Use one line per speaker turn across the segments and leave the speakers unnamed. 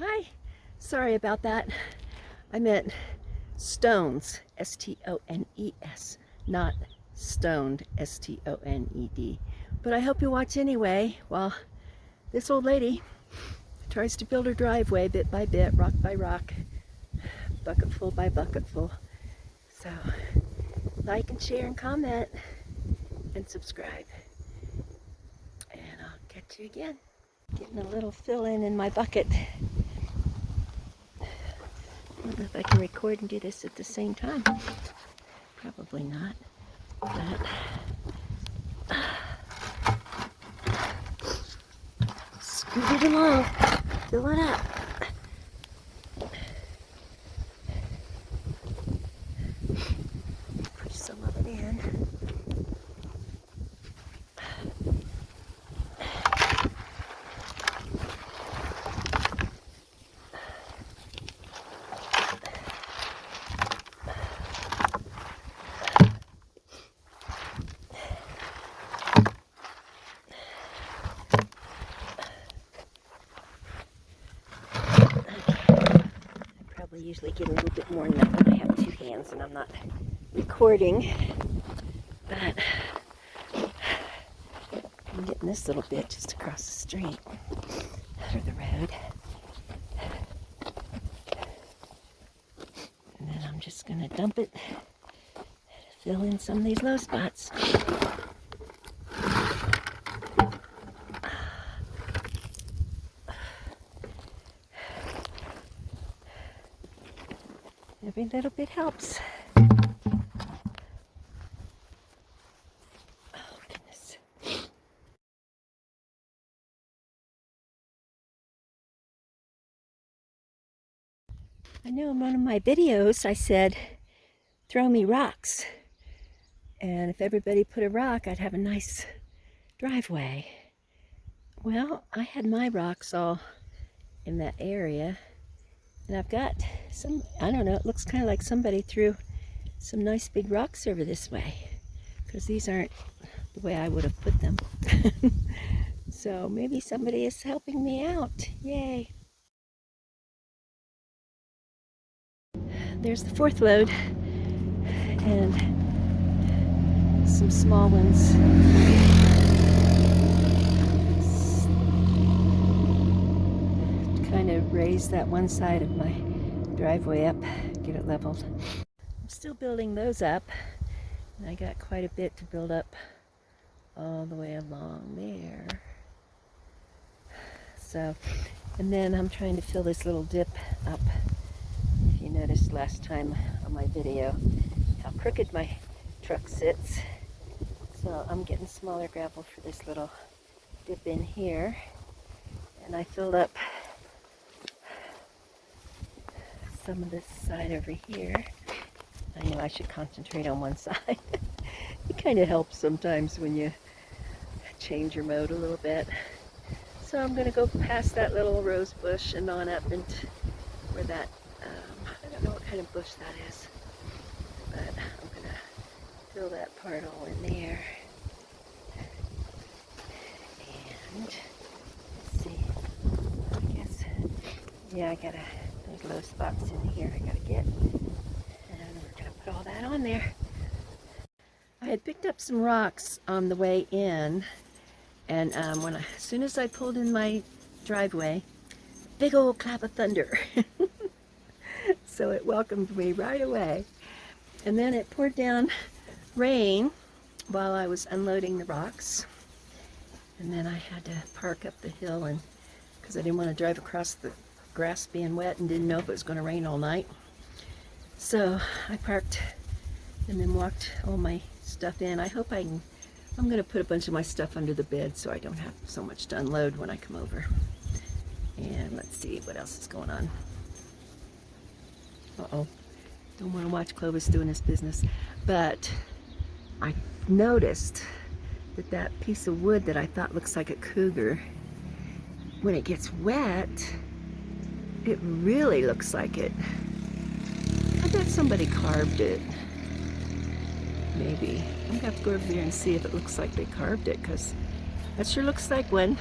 Hi, sorry about that. I meant stones, S-T-O-N-E-S, not stoned, S-T-O-N-E-D. But I hope you watch anyway while this old lady tries to build her driveway bit by bit, rock by rock, bucketful by bucketful. So like and share and comment and subscribe. And I'll catch you again. Getting a little fill in my bucket. I don't know if I can record and do this at the same time. Probably not. But scoot it along. Fill it up. Push some of it in. Usually get a little bit more than that when I have two hands and I'm not recording, but I'm getting this little bit just across the street or the road, and then I'm just going to dump it, fill in some of these low spots. Every little bit helps. Oh, goodness. I know in one of my videos I said, throw me rocks. And if everybody put a rock, I'd have a nice driveway. Well, I had my rocks all in that area. And I've got some, I don't know, it looks kind of like somebody threw some nice big rocks over this way, because these aren't the way I would have put them. So maybe somebody is helping me out. Yay. There's the fourth load and some small ones. Kind of raise that one side of my driveway up, get it leveled. I'm still building those up, and I got quite a bit to build up all the way along there. So, and then I'm trying to fill this little dip up. If you noticed last time on my video how crooked my truck sits, so I'm getting smaller gravel for this little dip in here, and I filled up some of this side over here. I know I should concentrate on one side. It kind of helps sometimes when you change your mode a little bit. So I'm going to go past that little rose bush and on up into where that, I don't know what kind of bush that is, but I'm going to fill that part all in there. And let's see, I guess, yeah, I got to low spots in here I gotta get, and we're gonna put all that on there. I had picked up some rocks on the way in, and as soon as I pulled in my driveway, big old clap of thunder. So it welcomed me right away, and then it poured down rain while I was unloading the rocks, and then I had to park up the hill, and because I didn't want to drive across the grass being wet and didn't know if it was going to rain all night. So I parked and then walked all my stuff in. I'm going to put a bunch of my stuff under the bed so I don't have so much to unload when I come over. And let's see what else is going on. Uh-oh. Don't want to watch Clovis doing his business. But I noticed that that piece of wood that I thought looks like a cougar, when it gets wet, it really looks like it. I bet somebody carved it. Maybe. I'm going to have to go over there and see if it looks like they carved it, because that sure looks like one.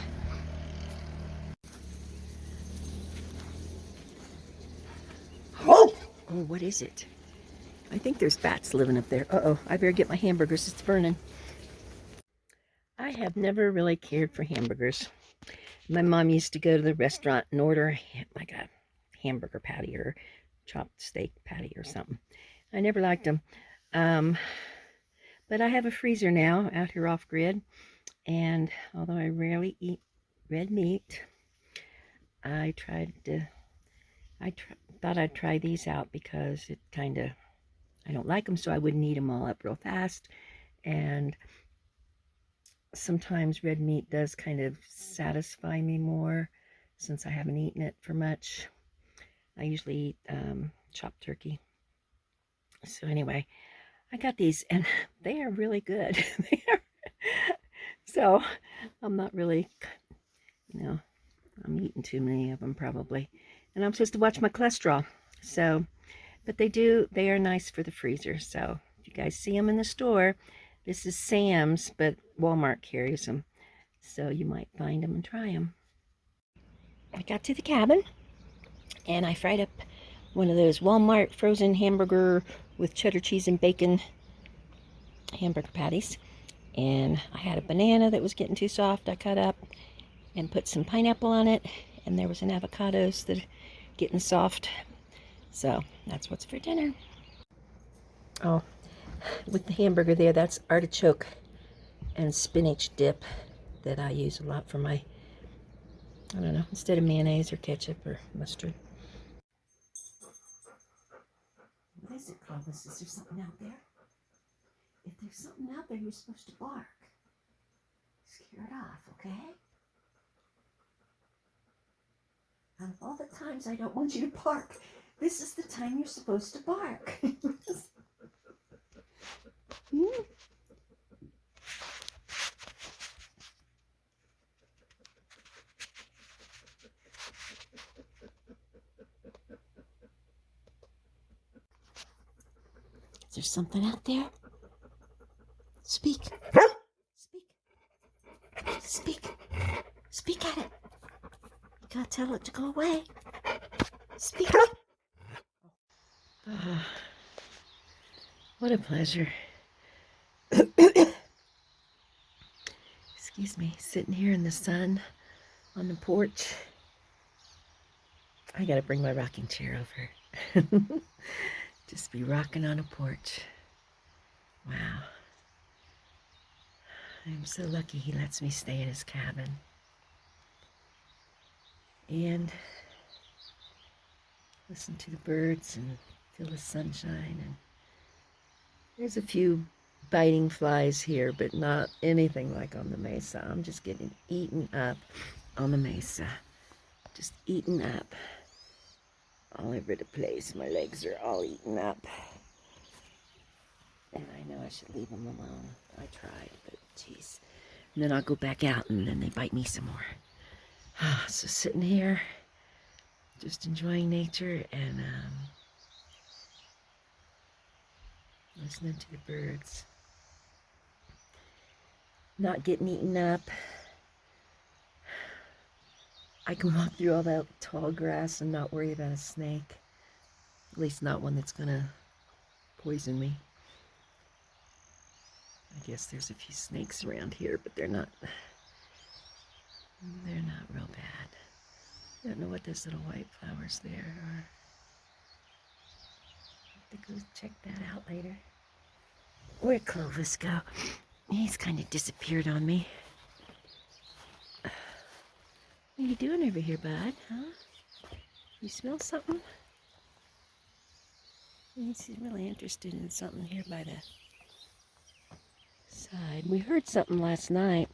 Oh, what is it? I think there's bats living up there. Uh-oh, I better get my hamburgers. It's burning. I have never really cared for hamburgers. My mom used to go to the restaurant and order like a hamburger patty or chopped steak patty or something. I never liked them. But I have a freezer now out here off grid. And although I rarely eat red meat, I thought I'd try these out because it I don't like them, so I wouldn't eat them all up real fast. And sometimes red meat does kind of satisfy me more since I haven't eaten it for much. I usually eat chopped turkey. So anyway, I got these and they are really good. So I'm not really, I'm eating too many of them probably. And I'm supposed to watch my cholesterol. So, but they are nice for the freezer. So if you guys see them in the store, this is Sam's, but Walmart carries them. So you might find them and try them. I got to the cabin and I fried up one of those Walmart frozen hamburger with cheddar cheese and bacon hamburger patties. And I had a banana that was getting too soft. I cut up and put some pineapple on it. And there was an avocados that are getting soft. So that's what's for dinner. Oh, with the hamburger there, that's artichoke and spinach dip that I use a lot for my, I don't know, instead of mayonnaise or ketchup or mustard. What is it, Clovis? Is there something out there? If there's something out there, you're supposed to bark. Scare it off, okay? Out of all the times I don't want you to bark, this is the time you're supposed to bark. Is there something out there? Speak. Speak. Speak. Speak at it. You gotta tell it to go away. Speak. What a pleasure. Excuse me, sitting here in the sun on the porch. I gotta bring my rocking chair over. Just be rocking on a porch. Wow. I'm so lucky he lets me stay in his cabin. And listen to the birds and feel the sunshine. And there's a few biting flies here, but not anything like on the mesa. I'm just getting eaten up on the mesa. Just eaten up. All over the place. My legs are all eaten up. And I know I should leave them alone. I tried, but jeez. And then I'll go back out and then they bite me some more. So sitting here, just enjoying nature and listening to the birds. Not getting eaten up. I can walk through all that tall grass and not worry about a snake. At least not one that's gonna poison me. I guess there's a few snakes around here, but they're not real bad. I don't know what those little white flowers there are. I'll have to go check that out later. Where'd Clovis go? He's kind of disappeared on me. What are you doing over here, bud? Huh? You smell something? He's really interested in something here by the side. We heard something last night.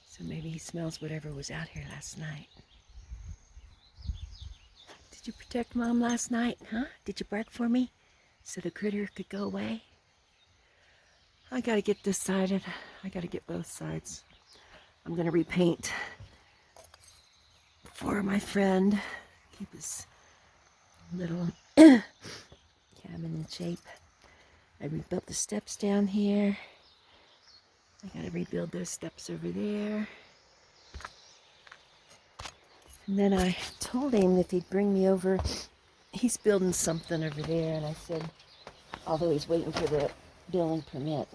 So maybe he smells whatever was out here last night. Did you protect Mom last night, huh? Did you bark for me so the critter could go away? I gotta get this side and I gotta get both sides. I'm gonna repaint for my friend. Keep his little cabin in shape. I rebuilt the steps down here. I gotta rebuild those steps over there. And then I told him if he'd bring me over, he's building something over there, and I said, although he's waiting for the building permit,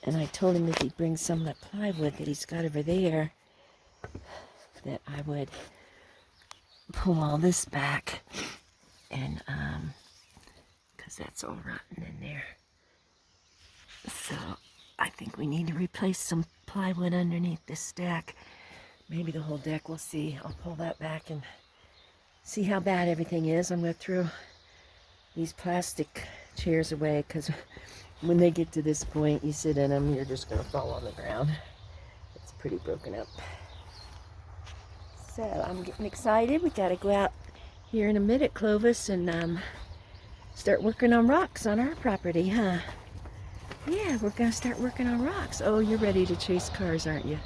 and I told him if he'd bring some of that plywood that he's got over there, that I would pull all this back, and because that's all rotten in there. So I think we need to replace some plywood underneath this stack. Maybe the whole deck, we'll see. I'll pull that back and see how bad everything is. I'm going to throw these plastic chairs away, because when they get to this point, you sit in them, you're just going to fall on the ground. It's pretty broken up. So I'm getting excited. We got to go out here in a minute, Clovis, and start working on rocks on our property, huh? Yeah, we're going to start working on rocks. Oh, you're ready to chase cars, aren't you?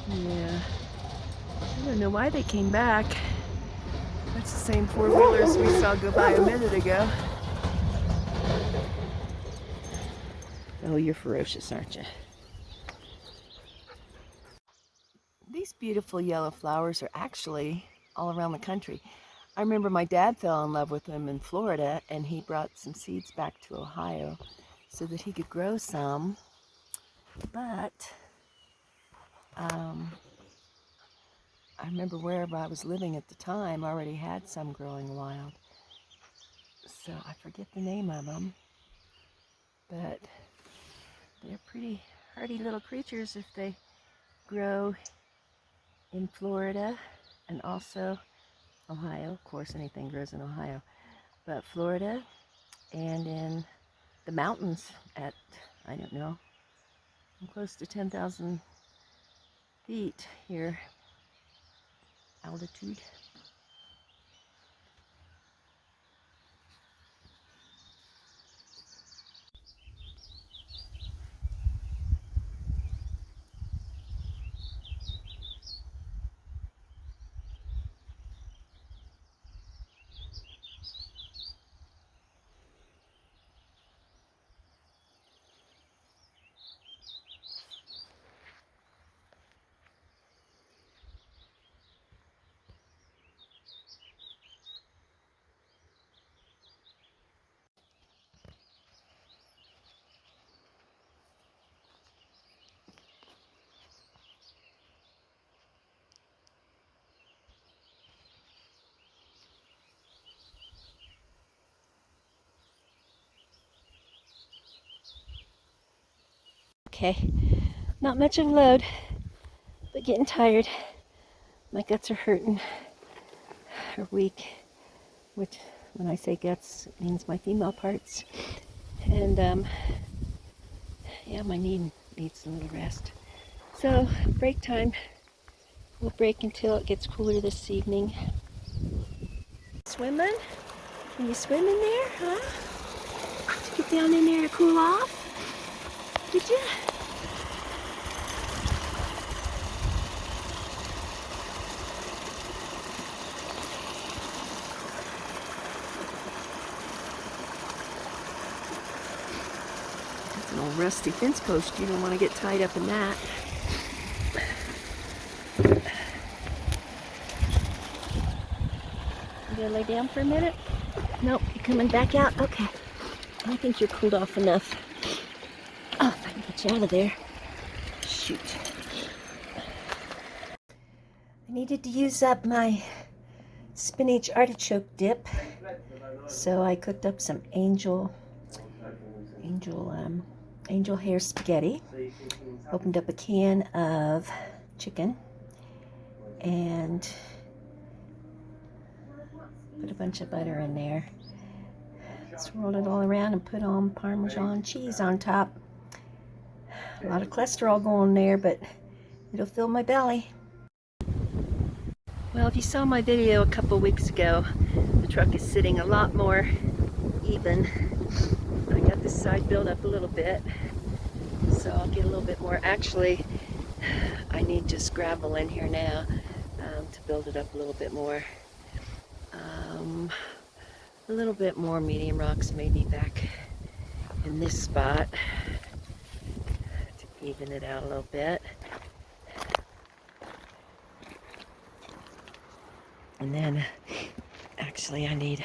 Yeah. I don't know why they came back. That's the same four-wheelers we saw go by a minute ago. Oh, you're ferocious, aren't you? These beautiful yellow flowers are actually all around the country. I remember my dad fell in love with them in Florida, and he brought some seeds back to Ohio so that he could grow some. But I remember wherever I was living at the time already had some growing wild. So I forget the name of them, but they're pretty hardy little creatures if they grow in Florida and also Ohio. Of course, anything grows in Ohio, but Florida and in the mountains at, I don't know, I'm close to 10,000 feet here, altitude. Okay, not much of a load, but getting tired. My guts are hurting, or weak, which when I say guts, it means my female parts. And yeah, my knee needs a little rest. So, break time. We'll break until it gets cooler this evening. Swimming? Can you swim in there, huh? Did you get down in there to cool off? Did you? That's an old rusty fence post. You don't want to get tied up in that. You gonna lay down for a minute? Nope, you're coming back out? Okay. I think you're cooled off enough. Oh, if I can get you out of there. Shoot. I needed to use up my spinach artichoke dip, so I cooked up some angel hair spaghetti. Opened up a can of chicken and put a bunch of butter in there. Swirled it all around and put on Parmesan cheese on top. A lot of cholesterol going there, but it'll fill my belly. Well, if you saw my video a couple weeks ago, the truck is sitting a lot more even. I got this side built up a little bit, so I'll get a little bit more. Actually, I need just gravel in here now to build it up a little bit more. A little bit more medium rocks maybe back in this spot to even it out a little bit. And then actually I need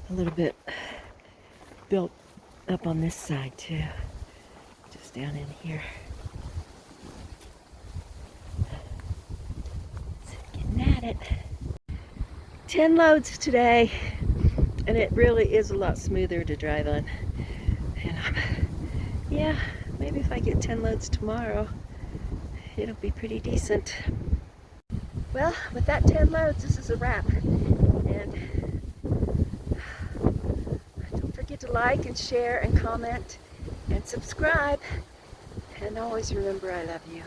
a little bit built up on this side too, just down in here. So getting at it. 10 loads today, and it really is a lot smoother to drive on. And yeah, maybe if I get 10 loads tomorrow, it'll be pretty decent. Well, with that 10 loads, this is a wrap. And don't forget to like and share and comment and subscribe. And always remember, I love you.